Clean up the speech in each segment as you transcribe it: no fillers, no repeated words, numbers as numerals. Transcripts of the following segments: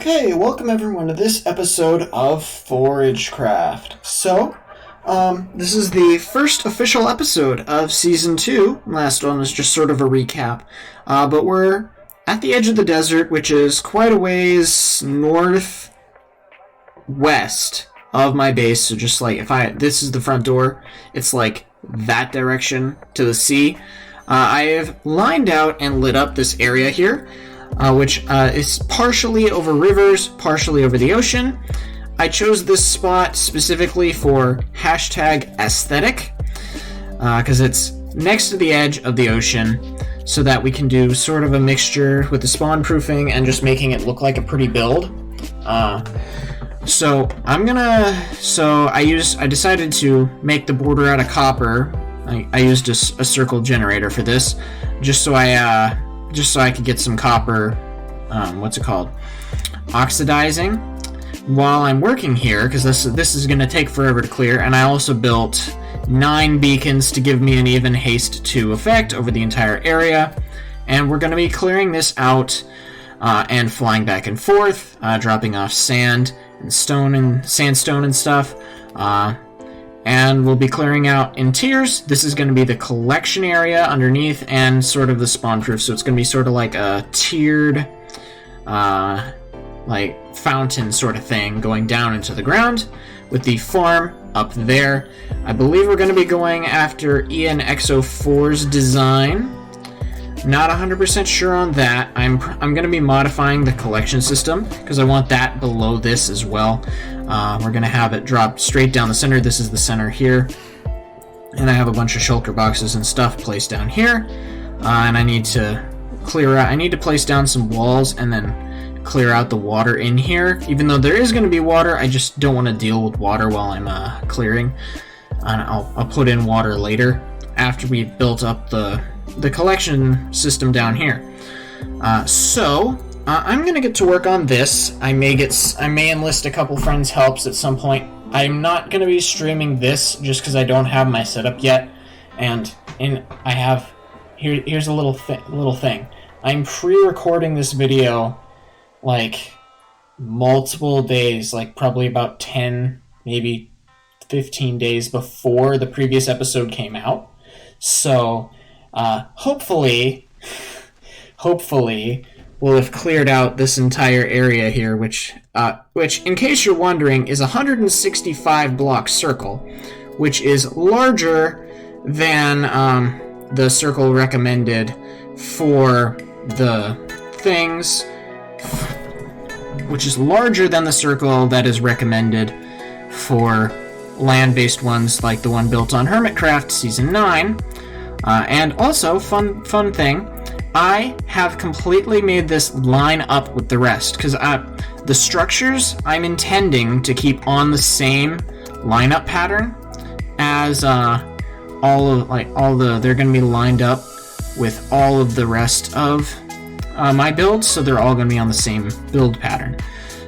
Okay, welcome everyone to this episode of ForageCraft. So, this is the first official episode of Season 2. Last one was just sort of a recap. But we're at the edge of the desert, which is quite a ways northwest of my base. So just like, this is the front door, it's like that direction to the sea. I have lined out and lit up this area here. Which is partially over rivers, partially over the ocean. I chose this spot specifically for hashtag aesthetic, because it's next to the edge of the ocean, so that we can do sort of a mixture with the spawn proofing and just making it look like a pretty build. I decided to make the border out of copper. I used a circle generator for this, just so I could get some copper, oxidizing while I'm working here, because this is going to take forever to clear. And I also built 9 beacons to give me an even haste 2 effect over the entire area. And we're going to be clearing this out and flying back and forth, dropping off sand and sandstone and stuff. And we'll be clearing out in tiers. This is going to be the collection area underneath and sort of the spawn proof. So it's going to be sort of like a tiered, like fountain sort of thing going down into the ground with the farm up there. I believe we're going to be going after ENXO4's design. Not 100% sure on that. I'm going to be modifying the collection system because I want that below this as well. We're going to have it drop straight down the center. This is the center here. And I have a bunch of shulker boxes and stuff placed down here. And I need to clear out. I need to place down some walls and then clear out the water in here. Even though there is going to be water, I just don't want to deal with water while I'm clearing. And I'll put in water later after we've built up the collection system down here. I'm gonna get to work on this. I may enlist a couple friends' helps at some point. I'm not gonna be streaming this just because I don't have my setup yet, here's a little thing. I'm pre-recording this video like multiple days, like probably about 10, maybe 15 days before the previous episode came out. So hopefully we'll have cleared out this entire area here, which in case you're wondering is a 165 block circle, which is larger than the circle recommended for the things, which is larger than the circle that is recommended for land-based ones like the one built on Hermitcraft Season 9. And also, fun thing, I have completely made this line up with the rest, because the structures I'm intending to keep on the same lineup pattern as they're going to be lined up with all of the rest of my builds, so they're all going to be on the same build pattern.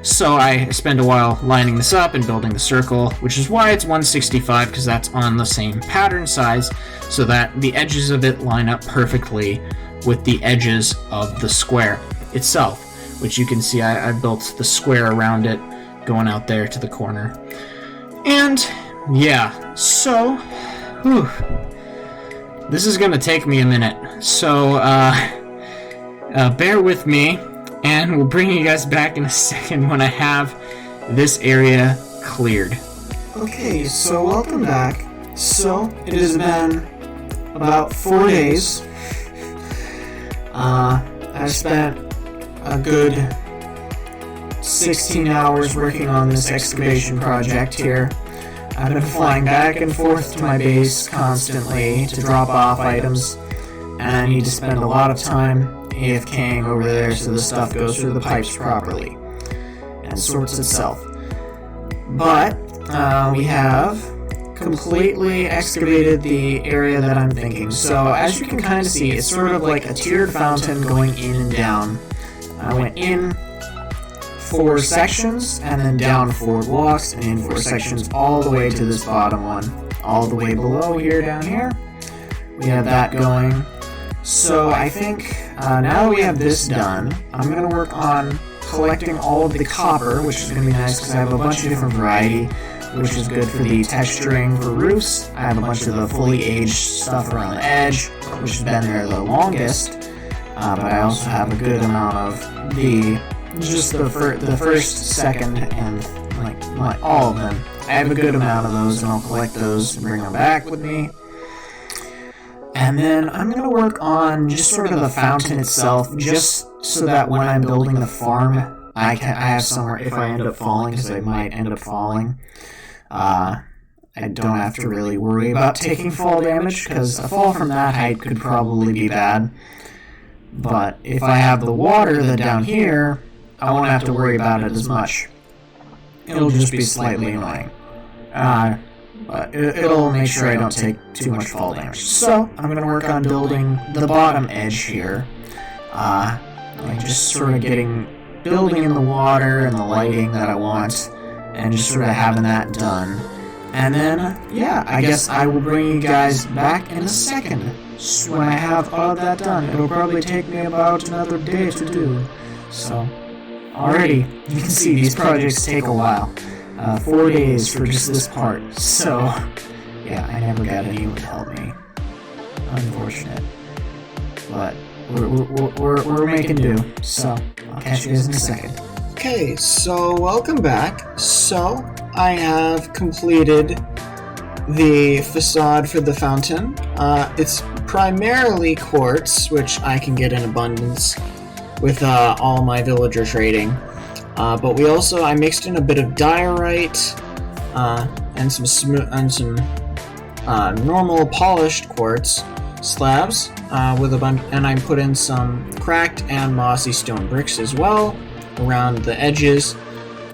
So I spend a while lining this up and building the circle, which is why it's 165, because that's on the same pattern size, so that the edges of it line up perfectly with the edges of the square itself, which you can see I built the square around it going out there to the corner. And yeah, so this is going to take me a minute, so bear with me. And we'll bring you guys back in a second when I have this area cleared. Okay, so welcome back. So, it has been about 4 days. I spent a good 16 hours working on this excavation project here. I've been flying back and forth to my base constantly to drop off items, and I need to spend a lot of time AFKing over there so the stuff goes through the pipes properly and sorts itself. But we have completely excavated the area that I'm thinking. So as you can kind of see, it's sort of like a tiered fountain going in and down. I went in 4 sections and then down 4 blocks and in 4 sections all the way to this bottom one. All the way below here, down here, we have that going. So I think now that we have this done, I'm going to work on collecting all of the copper, which is going to be nice because I have a bunch of different variety, which is good for the texturing for roofs. I have a bunch of the fully aged stuff around the edge, which has been there the longest. But I also have a good amount of the first, second, and like all of them. I have a good amount of those, and I'll collect those and bring them back with me. And then I'm going to work on just sort of the fountain itself, just so that when I'm building the farm, I have somewhere, if I end up falling, because I might end up falling, I don't have to really worry about taking fall damage, because a fall from that height could probably be bad. But if I have the water then down here, I won't have to worry about it as much. It'll just be slightly annoying. But it'll make sure I don't take too much fall damage. So, I'm going to work on building the bottom edge here. Like just sort of building in the water and the lighting that I want, and just sort of having that done. And then, yeah, I guess I will bring you guys back in a second when I have all of that done. It'll probably take me about another day to do. So, already, you can see these projects take a while. 4 days for just this part. So, yeah, I never got anyone to help me. Unfortunate. But we're making do. So, I'll catch you guys in a second. Okay, so welcome back. So, I have completed the facade for the fountain. It's primarily quartz, which I can get in abundance with all my villager trading. But I mixed in a bit of diorite and some normal polished quartz slabs with a bunch, and I put in some cracked and mossy stone bricks as well around the edges.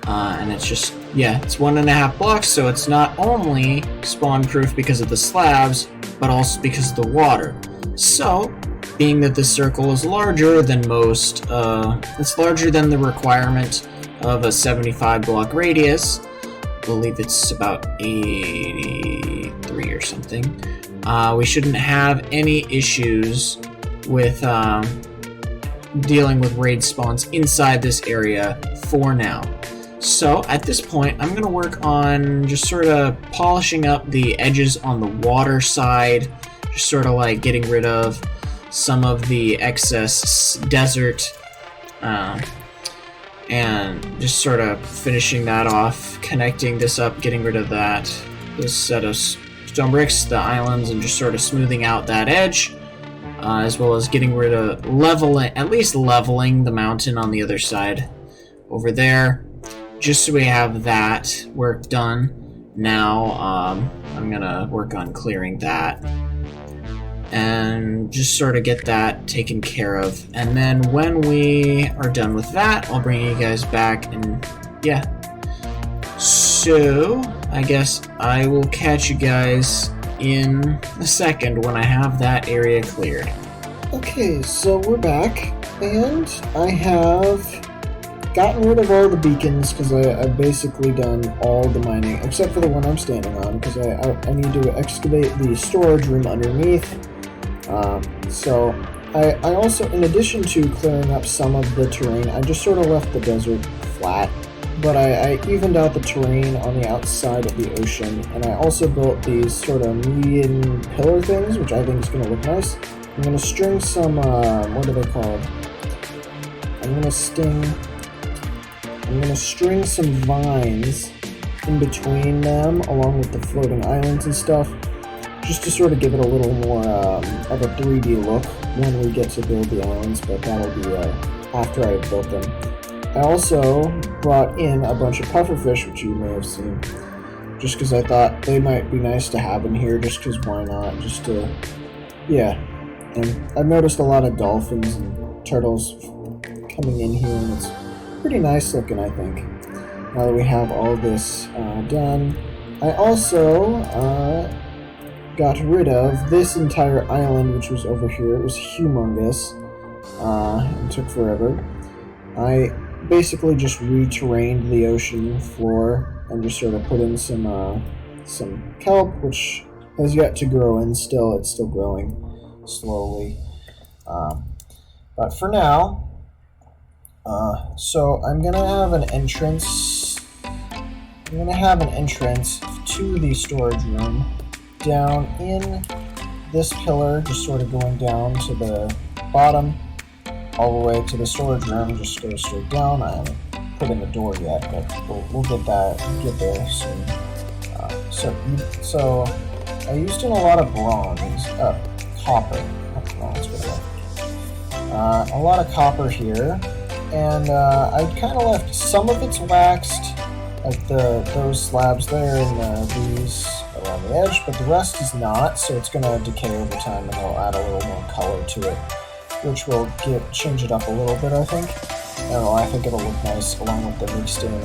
And it's just, yeah, it's 1.5 blocks, so it's not only spawn proof because of the slabs, but also because of the water. So, being that this circle is larger than most, it's larger than the requirement of a 75 block radius. I believe it's about 83 or something. We shouldn't have any issues with dealing with raid spawns inside this area for now. So at this point, I'm going to work on just sort of polishing up the edges on the water side, just sort of like getting rid of some of the excess desert, and just sort of finishing that off, connecting this up, getting rid of this set of stone bricks, the islands, and just sort of smoothing out that edge, as well as getting rid of leveling the mountain on the other side over there, just so we have that work done. Now, I'm gonna work on clearing that and just sort of get that taken care of. And then when we are done with that, I'll bring you guys back, and yeah. So, I guess I will catch you guys in a second when I have that area cleared. Okay, so we're back, and I have gotten rid of all the beacons because I've basically done all the mining, except for the one I'm standing on, because I need to excavate the storage room underneath. So I also, in addition to clearing up some of the terrain, I just sort of left the desert flat, but I evened out the terrain on the outside of the ocean, and I also built these sort of median pillar things, which I think is going to look nice. I'm going to string some, what are they called? I'm going to string some vines in between them, along with the floating islands and stuff, just to sort of give it a little more of a 3D look when we get to build the islands, but that'll be after I've built them. I also brought in a bunch of pufferfish, which you may have seen, just because I thought they might be nice to have in here, just because why not, just to, yeah. And I've noticed a lot of dolphins and turtles coming in here, and it's pretty nice looking, I think, now that we have all this done. I also got rid of this entire island, which was over here. It was humongous. It took forever. I basically just re-terrained the ocean floor and just sort of put in some kelp, which has yet to grow in still. It's still growing slowly. But for now, So I'm gonna have an entrance. I'm gonna have an entrance to the storage room down in this pillar, just sort of going down to the bottom, all the way to the storage room. Just go straight down. I haven't put in the door yet, but we'll get there soon. So I used in a lot of bronze, copper, not bronze, whatever. A lot of copper here, and I kind of left some of it's waxed, like those slabs there and these around the edge, but the rest is not, so it's going to decay over time, and I'll add a little more color to it, which will change it up a little bit, I think. I think it'll look nice along with the mixed in,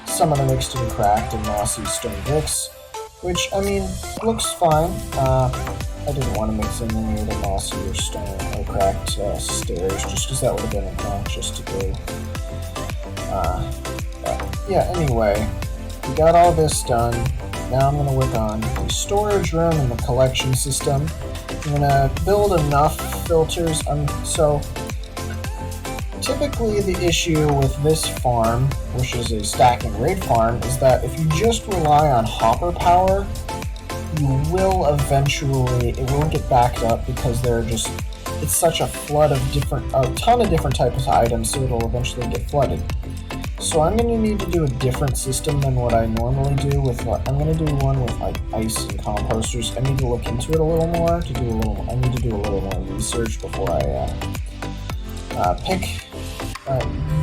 some of the mixed in cracked and mossy stone bricks, which, I mean, looks fine. I didn't want to mix in any of the mossy or stone or cracked stairs, just because that would have been obnoxious to do. Yeah, anyway, we got all this done. Now I'm going to work on the storage room and the collection system. I'm going to build enough filters. So, typically the issue with this farm, which is a stack and raid farm, is that if you just rely on hopper power, you will eventually, it will get backed up because it's such a flood of a ton of different types of items, so it'll eventually get flooded. So I'm going to need to do a different system than what I normally do I'm going to do one with like ice and composters. I need to look into it a little more I need to do a little more research before I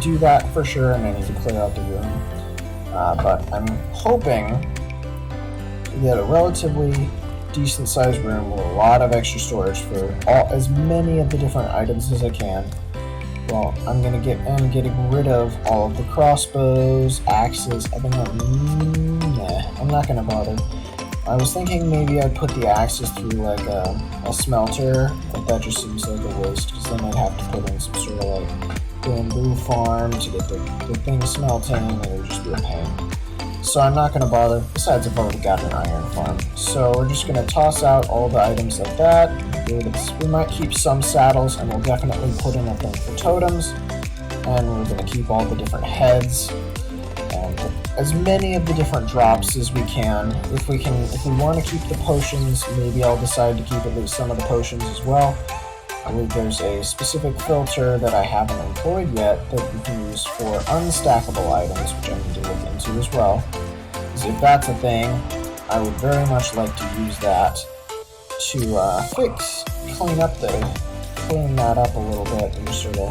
do that for sure, and I need to clear out the room. But I'm hoping to get a relatively decent sized room with a lot of extra storage for as many of the different items as I can. Well, I'm getting rid of all of the crossbows, axes. I'm not gonna bother. I was thinking maybe I'd put the axes through like a smelter, but that just seems like a waste because then I'd have to put in some sort of like bamboo farm to get the thing smelting, and it would just be a pain. So I'm not gonna bother. Besides, I've already got an iron farm. So we're just gonna toss out all the items like that. We might keep some saddles, and we'll definitely put in a thing for totems. And we're gonna keep all the different heads and as many of the different drops as we can. If we want to keep the potions, maybe I'll decide to keep at least some of the potions as well. I believe there's a specific filter that I haven't employed yet that you can use for unstackable items, which I need to look into as well. Because if that's a thing, I would very much like to use that to clean that up a little bit, and just sort of,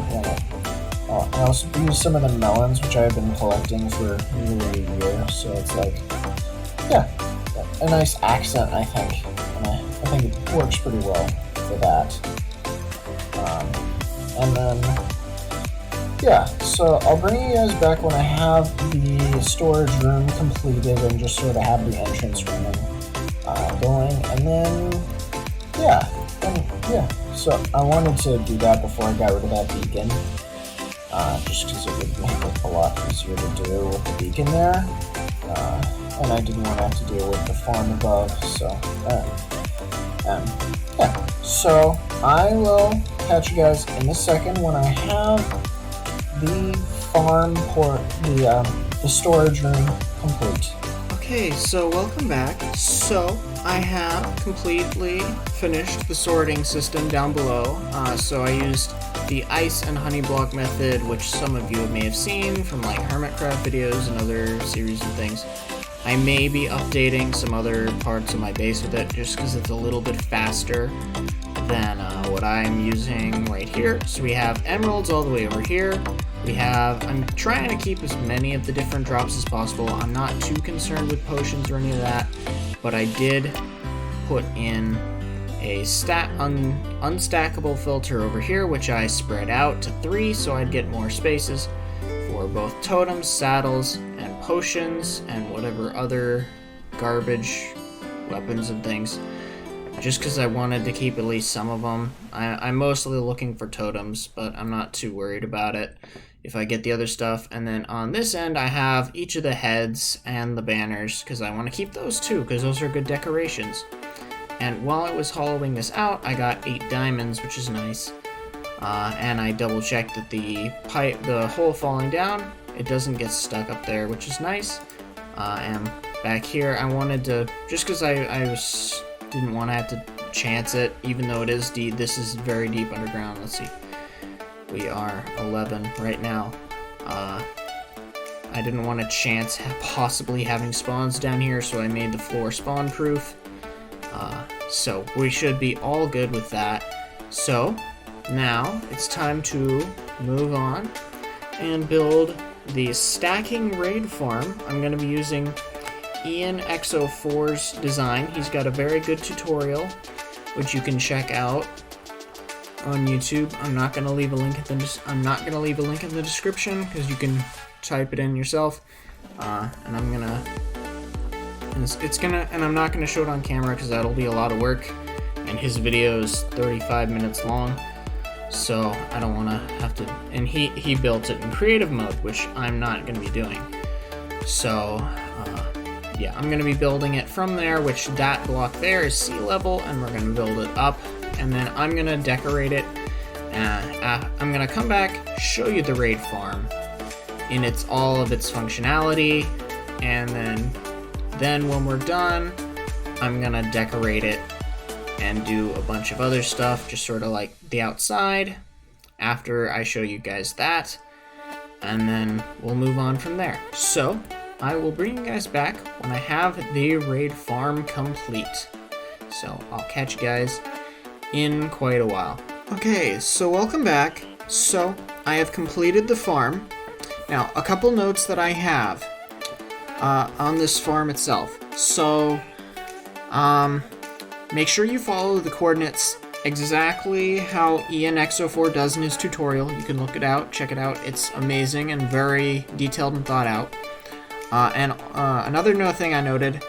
I also use some of the melons, which I've been collecting for nearly a year, so it's like, yeah, a nice accent, I think, and I think it works pretty well for that. And then, yeah, so I'll bring you guys back when I have the storage room completed and just sort of have the entrance running, going, and then, yeah, so I wanted to do that before I got rid of that beacon, just because it would make it a lot easier to do with the beacon there, and I didn't want to have to deal with the farm above, so, yeah, so I will catch you guys in a second when I have the the storage room complete. Okay, so welcome back. So I have completely finished the sorting system down below. So I used the ice and honey block method, which some of you may have seen from like HermitCraft videos and other series of things. I may be updating some other parts of my base with it just because it's a little bit faster than what I'm using right here. So we have emeralds all the way over here. I'm trying to keep as many of the different drops as possible. I'm not too concerned with potions or any of that, but I did put in a unstackable filter over here, which I spread out to 3 so I'd get more spaces for both totems, saddles, and potions, and whatever other garbage weapons and things, just because I wanted to keep at least some of them. I'm mostly looking for totems, but I'm not too worried about it if I get the other stuff. And then on this end, I have each of the heads and the banners, because I want to keep those too, because those are good decorations. And while I was hollowing this out, I got 8 diamonds, which is nice. and I double checked that the hole falling down, it doesn't get stuck up there, which is nice. And back here, I wanted to, just because I didn't want to have to chance it, even though it is deep. This is very deep underground. Let's see. We are 11 right now. I didn't want to chance possibly having spawns down here, so I made the floor spawn proof. So we should be all good with that. So now it's time to move on and build the stacking raid farm. I'm going to be using Ian X04's design. He's got a very good tutorial, which you can check out on YouTube. I'm not going to leave a link in the description because you can type it in yourself. And I'm gonna, and I'm not gonna show it on camera because that'll be a lot of work. And his video is 35 minutes long, so I don't want to have to. And he built it in creative mode, which I'm not going to be doing. So yeah, I'm going to be building it from there, which that block there is sea level, and we're going to build it up, and then I'm going to decorate it. I'm going to come back, show you the raid farm in all of its functionality, and then when we're done, I'm going to decorate it and do a bunch of other stuff, just sort of like the outside, after I show you guys that, and then we'll move on from there. So I will bring you guys back when I have the raid farm complete. So I'll catch you guys in quite a while. Okay, so welcome back. So I have completed the farm. Now, a couple notes that I have on this farm itself. So, make sure you follow the coordinates exactly how Ian X04 does in his tutorial. You can look it out, check it out. It's amazing and very detailed and thought out. Another thing I noted,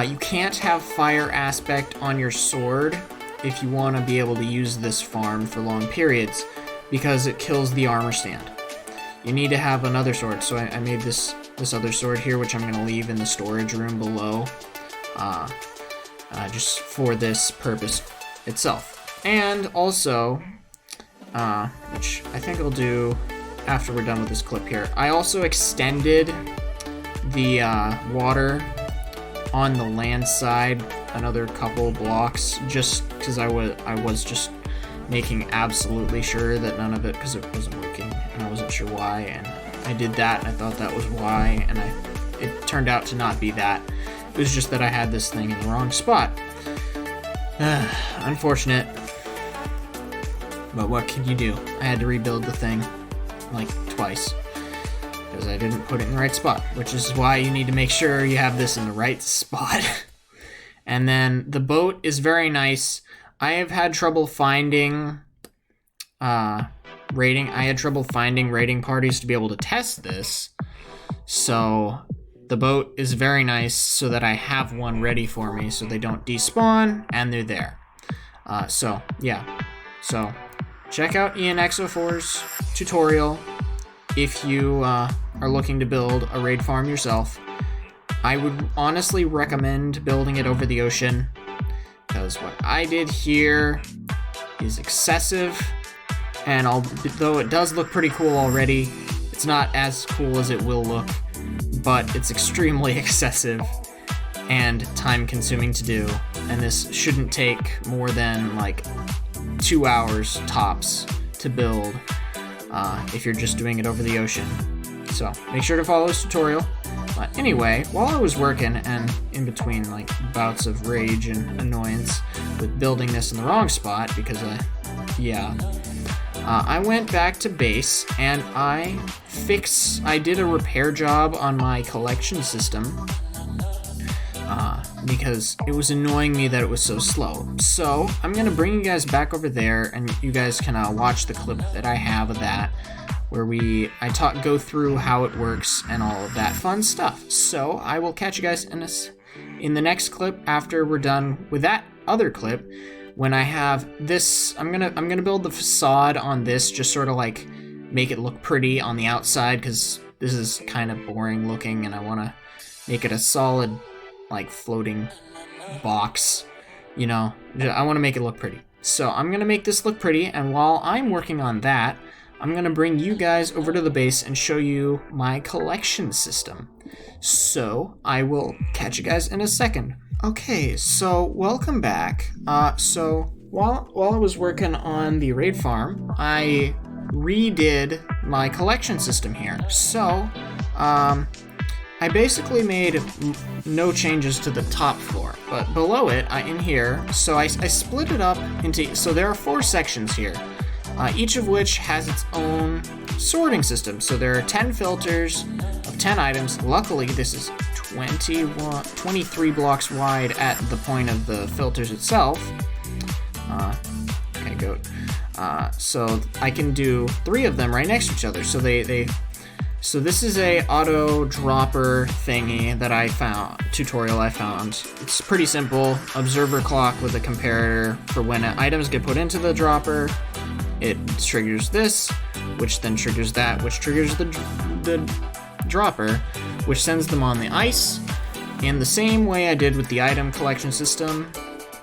you can't have fire aspect on your sword if you want to be able to use this farm for long periods, because it kills the armor stand. You need to have another sword, so I made this other sword here, which I'm going to leave in the storage room below, just for this purpose itself. And also, which I think I'll do after we're done with this clip here, I also extended the water on the land side another couple blocks, just because I was just making absolutely sure that none of it, because it wasn't working and I wasn't sure why, and I did that and I thought that was why, and it turned out to not be that. It was just that I had this thing in the wrong spot. Unfortunate, but what can you do? I had to rebuild the thing like twice because I didn't put it in the right spot, which is why you need to make sure you have this in the right spot. And then the boat is very nice. I have had trouble finding raiding parties to be able to test this. So the boat is very nice so that I have one ready for me so they don't despawn and they're there. So yeah. So check out Ian X04's tutorial if you are looking to build a raid farm yourself. I would honestly recommend building it over the ocean, because what I did here is excessive, and though it does look pretty cool already, it's not as cool as it will look, but it's extremely excessive and time-consuming to do, and this shouldn't take more than like 2 hours tops to build if you're just doing it over the ocean. So make sure to follow this tutorial. But anyway, while I was working and in between like bouts of rage and annoyance with building this in the wrong spot, because I went back to base and I did a repair job on my collection system because it was annoying me that it was so slow. So I'm gonna bring you guys back over there and you guys can watch the clip that I have of that, where I go through how it works and all of that fun stuff. So I will catch you guys in the next clip after we're done with that other clip. When I have this, I'm gonna build the facade on this, just sort of like make it look pretty on the outside, because this is kind of boring looking and I want to make it a solid like floating box, I want to make it look pretty. So I'm going to make this look pretty, and while I'm working on that, I'm going to bring you guys over to the base and show you my collection system. So I will catch you guys in a second. Okay, so welcome back. So while I was working on the raid farm, I redid my collection system here. So I basically made no changes to the top floor, but below it, in here, so I split it up into, so there are 4 sections here, each of which has its own sorting system. So there are 10 filters of 10 items. Luckily, this is 23 blocks wide at the point of the filters itself. Okay, goat. So I can do 3 of them right next to each other. So this is a auto dropper thingy that tutorial I found. It's pretty simple. Observer clock with a comparator for when items get put into the dropper. It triggers this, which then triggers that, which triggers the dropper, which sends them on the ice. In the same way I did with the item collection system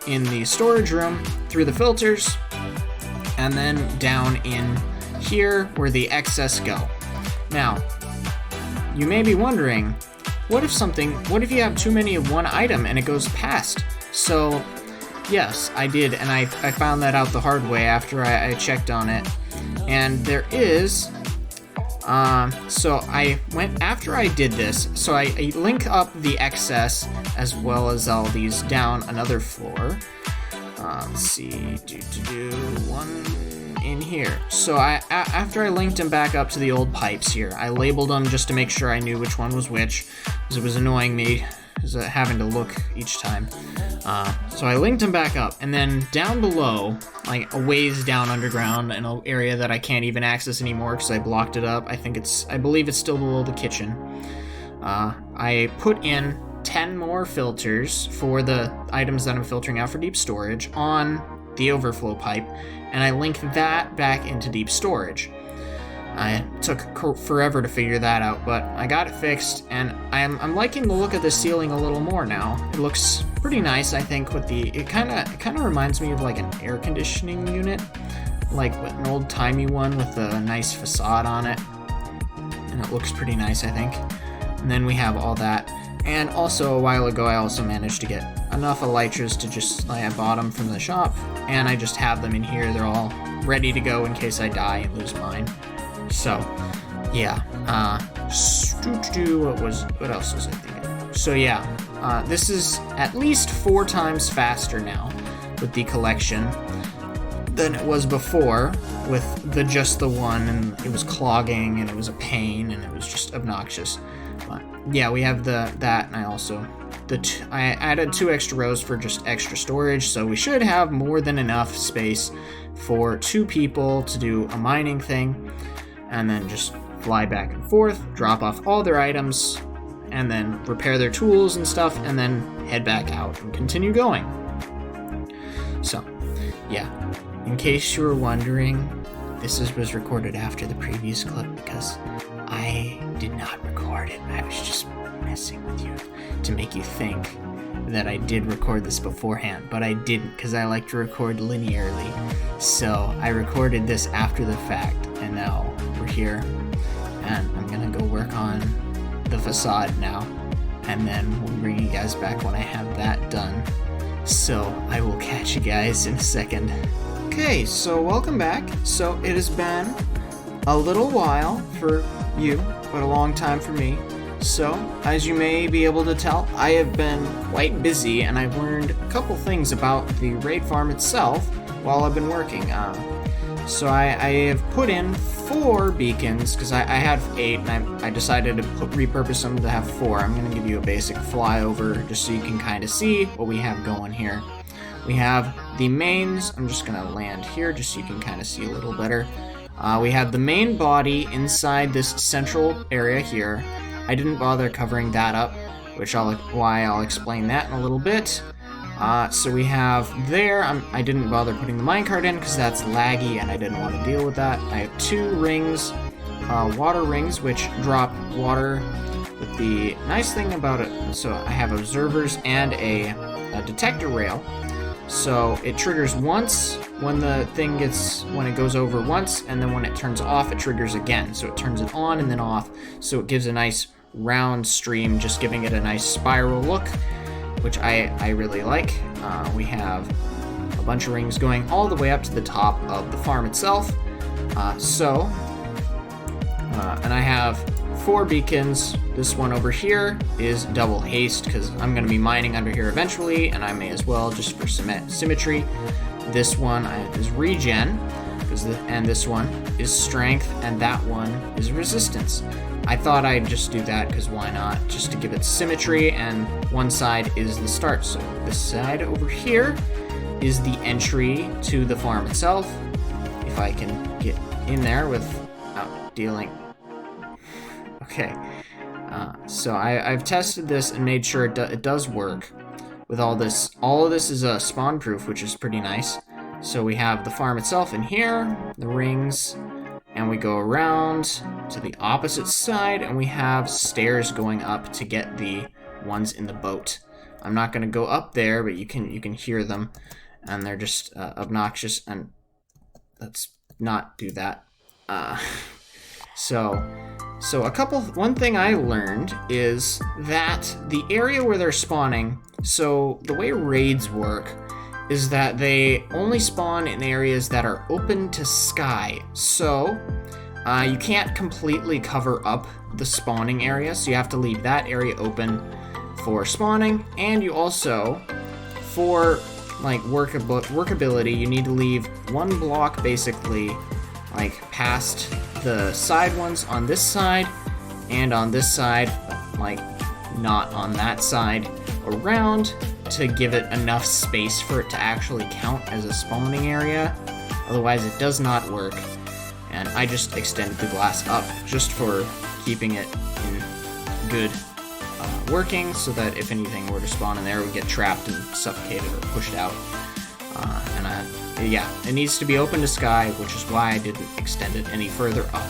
in the storage room, through the filters, and then down in here where the excess go. Now, you may be wondering, what if you have too many of one item and it goes past? So, yes, I did, and I found that out the hard way after I checked on it. And there is, so I went, after I did this, so I link up the excess as well as all these down another floor. Let's see, one in here. So after I linked them back up to the old pipes here, I labeled them just to make sure I knew which one was which, because it was annoying me having to look each time. So I linked them back up, and then down below, like a ways down underground in an area that I can't even access anymore because I blocked it up. I believe it's still below the kitchen. I put in 10 more filters for the items that I'm filtering out for deep storage on the overflow pipe, and I linked that back into deep storage. It took forever to figure that out, but I got it fixed, and I'm liking the look of the ceiling a little more now. It looks pretty nice, I think. It kind of reminds me of like an air conditioning unit, like an old-timey one with a nice facade on it, and it looks pretty nice, I think. And then we have all that. And also, a while ago, I also managed to get enough elytras to I bought them from the shop, and I just have them in here. They're all ready to go in case I die and lose mine. So, yeah. What else was I thinking? So, yeah. This is at least 4 times faster now with the collection than it was before with just the one, and it was clogging, and it was a pain, and it was just obnoxious. But yeah, we have that, and I also I added 2 extra rows for just extra storage, so we should have more than enough space for 2 people to do a mining thing, and then just fly back and forth, drop off all their items, and then repair their tools and stuff, and then head back out and continue going. So, yeah. In case you were wondering, this was recorded after the previous clip because I did not record it. I was just messing with you to make you think that I did record this beforehand, but I didn't because I like to record linearly. So I recorded this after the fact, and now we're here, and I'm gonna go work on the facade now, and then we'll bring you guys back when I have that done. So I will catch you guys in a second. Okay, so welcome back. So it has been a little while for you, but a long time for me. So, as you may be able to tell, I have been quite busy, and I've learned a couple things about the raid farm itself while I've been working. So I have put in 4 beacons, because I had 8, and I decided to repurpose them to have 4. I'm going to give you a basic flyover, just so you can kind of see what we have going here. We have the mains. I'm just going to land here, just so you can kind of see a little better. We have the main body inside this central area here. I didn't bother covering that up, why I'll explain that in a little bit. So we have there, I didn't bother putting the minecart in because that's laggy and I didn't want to deal with that. I have 2 rings, water rings, which drop water with the nice thing about it. So I have observers and a detector rail. So it triggers once when it goes over once, and then when it turns off, it triggers again. So it turns it on and then off. So it gives a nice round stream, just giving it a nice spiral look, which I really like. We have a bunch of rings going all the way up to the top of the farm itself. And I have 4 beacons. This one over here is double haste because I'm going to be mining under here eventually, and I may as well just for symmetry. This one is regen, and this one is strength, and that one is resistance. I thought I'd just do that because why not? Just to give it symmetry, and one side is the start. So this side over here is the entry to the farm itself. If I can get in there without dealing. Okay, so I've tested this and made sure it does work with all this. All of this is spawn proof, which is pretty nice. So we have the farm itself in here, the rings, and we go around to the opposite side, and we have stairs going up to get the ones in the boat. I'm not going to go up there, but you can hear them, and they're just obnoxious, and let's not do that. So one thing I learned is that the area where they're spawning, so the way raids work is that they only spawn in areas that are open to sky. So you can't completely cover up the spawning area, so you have to leave that area open for spawning, and you also, for like workability, you need to leave 1 block basically like past the side ones on this side and on this side, like not on that side, around to give it enough space for it to actually count as a spawning area. Otherwise it does not work, and I just extended the glass up just for keeping it in good working, so that if anything were to spawn in there, it would get trapped and suffocated or pushed out. Yeah, it needs to be open to sky, which is why I didn't extend it any further up.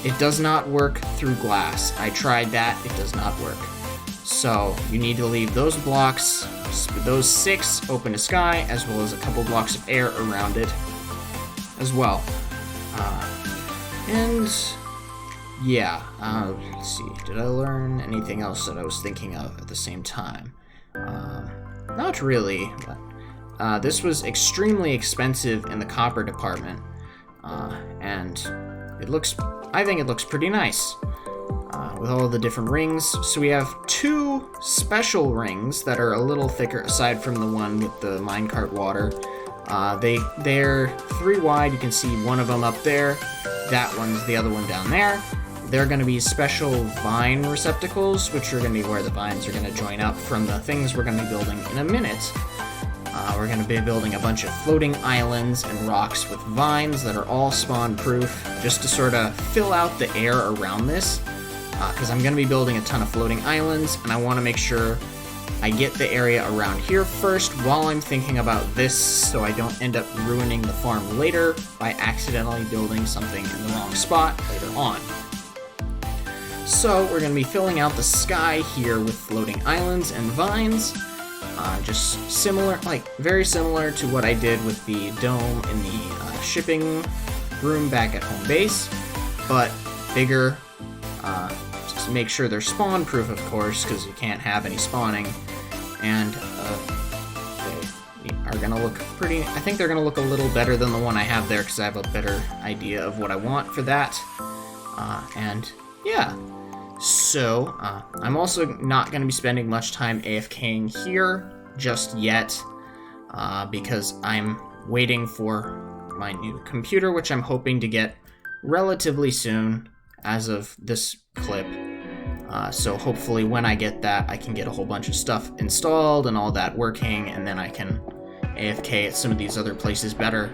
It does not work through glass. I tried that, it does not work. So you need to leave those blocks, those 6 open to sky, as well as a couple blocks of air around it as well. Let's see, did I learn anything else that I was thinking of at the same time? Not really, but this was extremely expensive in the copper department, and I think it looks pretty nice with all the different rings. So we have 2 special rings that are a little thicker, aside from the one with the minecart water. They're 3 wide. You can see one of them up there. That one's the other one down there. They're going to be special vine receptacles, which are going to be where the vines are going to join up from the things we're going to be building in a minute. We're going to be building a bunch of floating islands and rocks with vines that are all spawn-proof, just to sort of fill out the air around this, because I'm going to be building a ton of floating islands, and I want to make sure I get the area around here first while I'm thinking about this, so I don't end up ruining the farm later by accidentally building something in the wrong spot later on. So we're going to be filling out the sky here with floating islands and vines. Just very similar to what I did with the dome in the shipping room back at home base, but bigger. Just to make sure they're spawn proof, of course, because you can't have any spawning. And they are going to look pretty. I think they're going to look a little better than the one I have there, because I have a better idea of what I want for that. And yeah. So, I'm also not going to be spending much time AFKing here just yet, because I'm waiting for my new computer, which I'm hoping to get relatively soon as of this clip. So hopefully when I get that, I can get a whole bunch of stuff installed and all that working, and then I can AFK at some of these other places better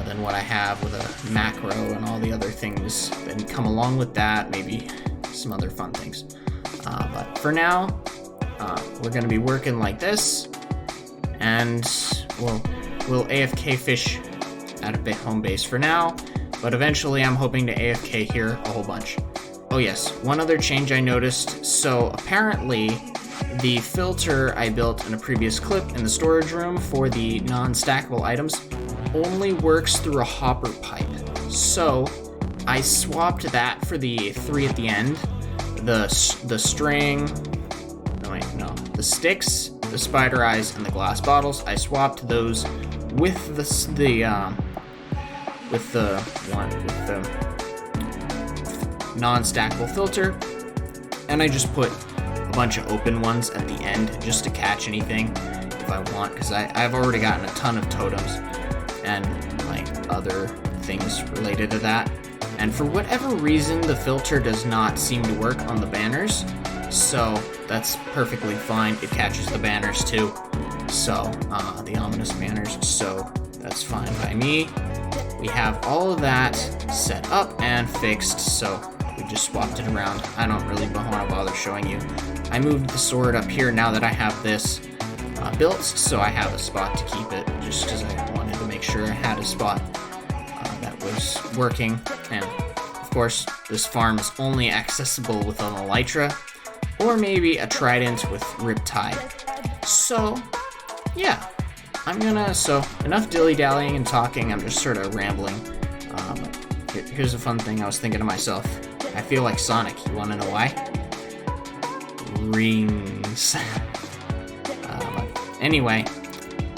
than what I have with a macro and all the other things that come along with that, maybe some other fun things. But for now, we're going to be working like this, and we'll AFK fish at a home base for now, but eventually I'm hoping to AFK here a whole bunch. Oh yes, one other change I noticed. So apparently the filter I built in a previous clip in the storage room for the non-stackable items only works through a hopper pipe. So I swapped that for the 3 at the end, the string, the sticks, the spider eyes, and the glass bottles. I swapped those with the non-stackable filter, and I just put a bunch of open ones at the end just to catch anything if I want, because I've already gotten a ton of totems and like other things related to that. And for whatever reason, the filter does not seem to work on the banners, so that's perfectly fine. It catches the banners too, so the ominous banners, so that's fine by me. We have all of that set up and fixed, so we just swapped it around. I don't really want to bother showing you. I moved the sword up here now that I have this built, so I have a spot to keep it, just because I wanted to make sure I had a spot that was working. And of course, this farm is only accessible with an elytra, or maybe a trident with riptide. So, yeah. So enough dilly-dallying and talking, I'm just sort of rambling. Here's a fun thing I was thinking to myself. I feel like Sonic, you wanna know why? Rings. Anyway,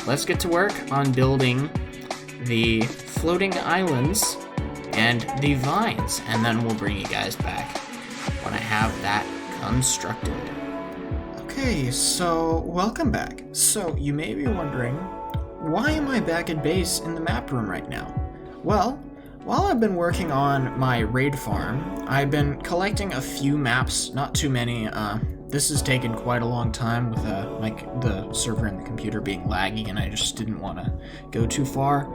let's get to work on building the floating islands and the vines, and then we'll bring you guys back when I have that constructed. Okay, so welcome back. So you may be wondering, why am I back at base in the map room right now? Well, while I've been working on my raid farm, I've been collecting a few maps, not too many. This has taken quite a long time with the server and the computer being laggy, and I just didn't want to go too far.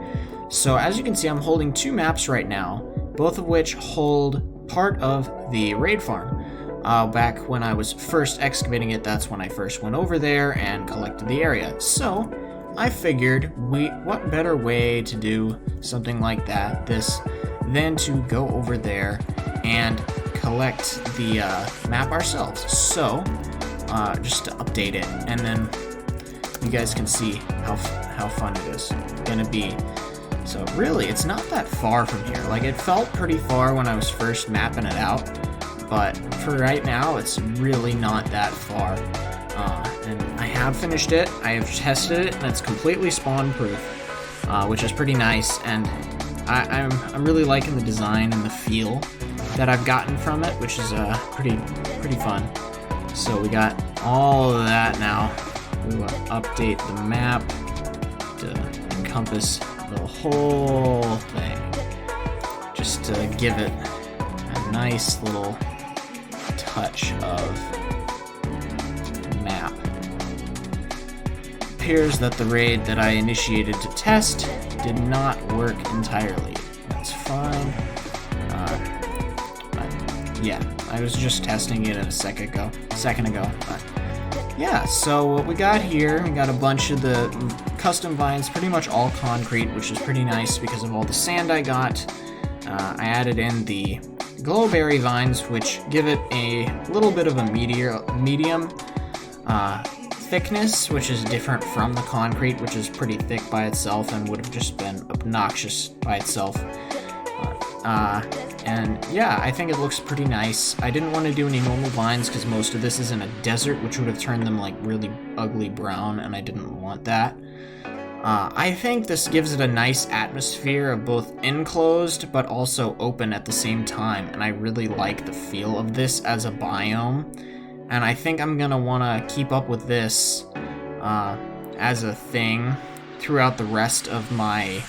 So as you can see, I'm holding 2 maps right now, both of which hold part of the raid farm. Back when I was first excavating it, that's when I first went over there and collected the area. So I figured, what better way to do something like this than to go over there and collect the map ourselves. So just to update it, and then you guys can see how fun it is gonna be. So really, it's not that far from here. Like, it felt pretty far when I was first mapping it out, but for right now, it's really not that far. And I have finished it, I have tested it, and it's completely spawn-proof, which is pretty nice, and I'm really liking the design and the feel that I've gotten from it, which is pretty fun. So we got all of that now. We will update the map to encompass the whole thing, just to give it a nice little touch of map. It appears that the raid that I initiated to test did not work entirely. That's fine. Yeah, I was just testing it a second ago. Yeah, so what we got here, we got a bunch of the custom vines, pretty much all concrete, which is pretty nice because of all the sand I got. I added in the glowberry vines, which give it a little bit of a medium thickness, which is different from the concrete, which is pretty thick by itself and would have just been obnoxious by itself. And yeah, I think it looks pretty nice. I didn't want to do any normal vines because most of this is in a desert, which would have turned them like really ugly brown, and I didn't want that. I think this gives it a nice atmosphere of both enclosed but also open at the same time, and I really like the feel of this as a biome, and I think I'm gonna want to keep up with this as a thing throughout the rest of my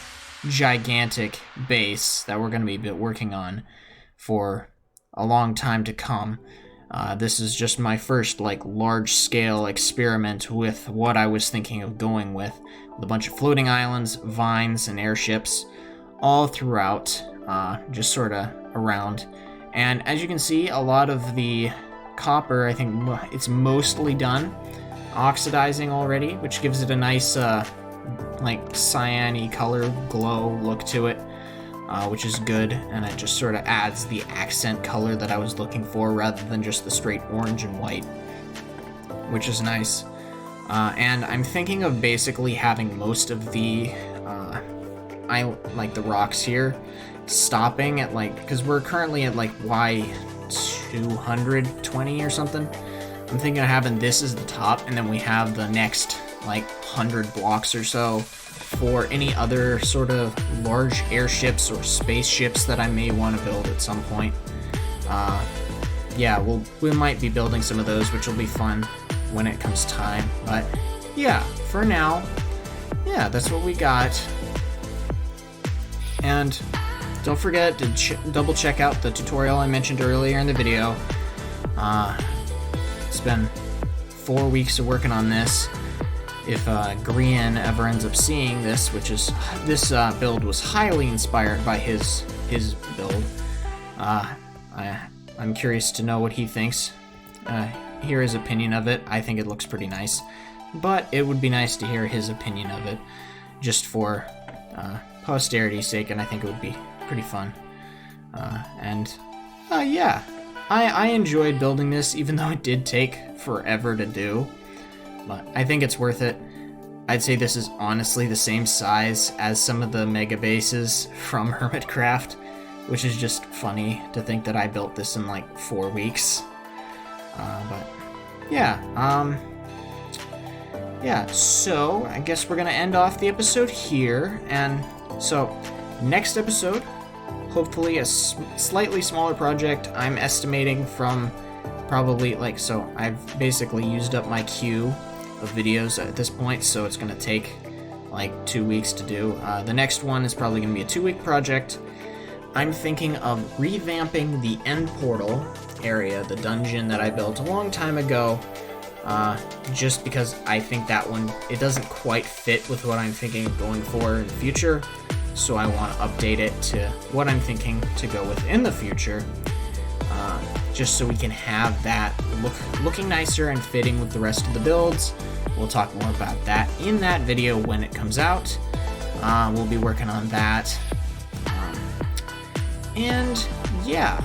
gigantic base that we're going to be working on for a long time to come. This is just my first large-scale experiment with what I was thinking of going with a bunch of floating islands, vines, and airships all throughout, just sort of around. And as you can see, a lot of the copper, I think it's mostly done oxidizing already, which gives it a nice cyany color glow look to it, which is good, and it just sort of adds the accent color that I was looking for rather than just the straight orange and white. which is nice. And I'm thinking of basically having most of the the rocks here stopping at because we're currently at Y220 or something. I'm thinking of having this as the top, and then we have the next 100 blocks or so for any other sort of large airships or spaceships that I may want to build at some point. Yeah, we might be building some of those, which will be fun when it comes time. But yeah, for now, yeah, that's what we got. And don't forget to double check out the tutorial I mentioned earlier in the video. It's been 4 weeks of working on this. If Grian ever ends up seeing this, this build was highly inspired by his build. I'm curious to know what he thinks. Hear his opinion of it. I think it looks pretty nice, but it would be nice to hear his opinion of it, just for posterity's sake, and I think it would be pretty fun. Yeah, I enjoyed building this, even though it did take forever to do. But I think it's worth it. I'd say this is honestly the same size as some of the mega bases from Hermitcraft, which is just funny to think that I built this in 4 weeks. But yeah, so I guess we're gonna end off the episode here, and so next episode, hopefully a slightly smaller project. I'm estimating from probably so I've basically used up my queue of videos at this point, so it's gonna take 2 weeks to do. The next one is probably gonna be a 2-week project. I'm thinking of revamping the end portal area, the dungeon that I built a long time ago, just because I think that one, it doesn't quite fit with what I'm thinking of going for in the future, so I want to update it to what I'm thinking to go with in the future, just so we can have that looking nicer and fitting with the rest of the builds. We'll talk more about that in that video when it comes out. We'll be working on that. And yeah,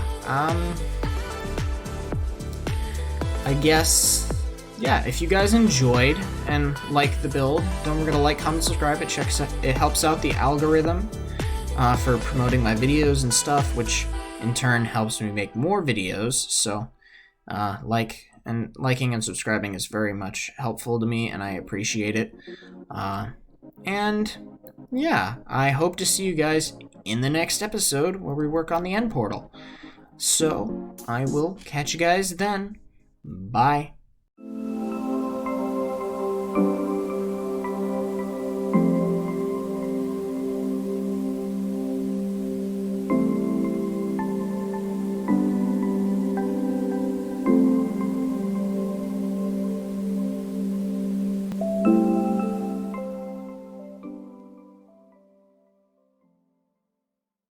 I guess, yeah, if you guys enjoyed and liked the build, don't forget to like, comment, subscribe. It helps out the algorithm for promoting my videos and stuff, which in turn helps me make more videos. So liking and subscribing is very much helpful to me, and I appreciate it. And yeah, I hope to see you guys in the next episode where we work on the end portal. So I will catch you guys then. Bye.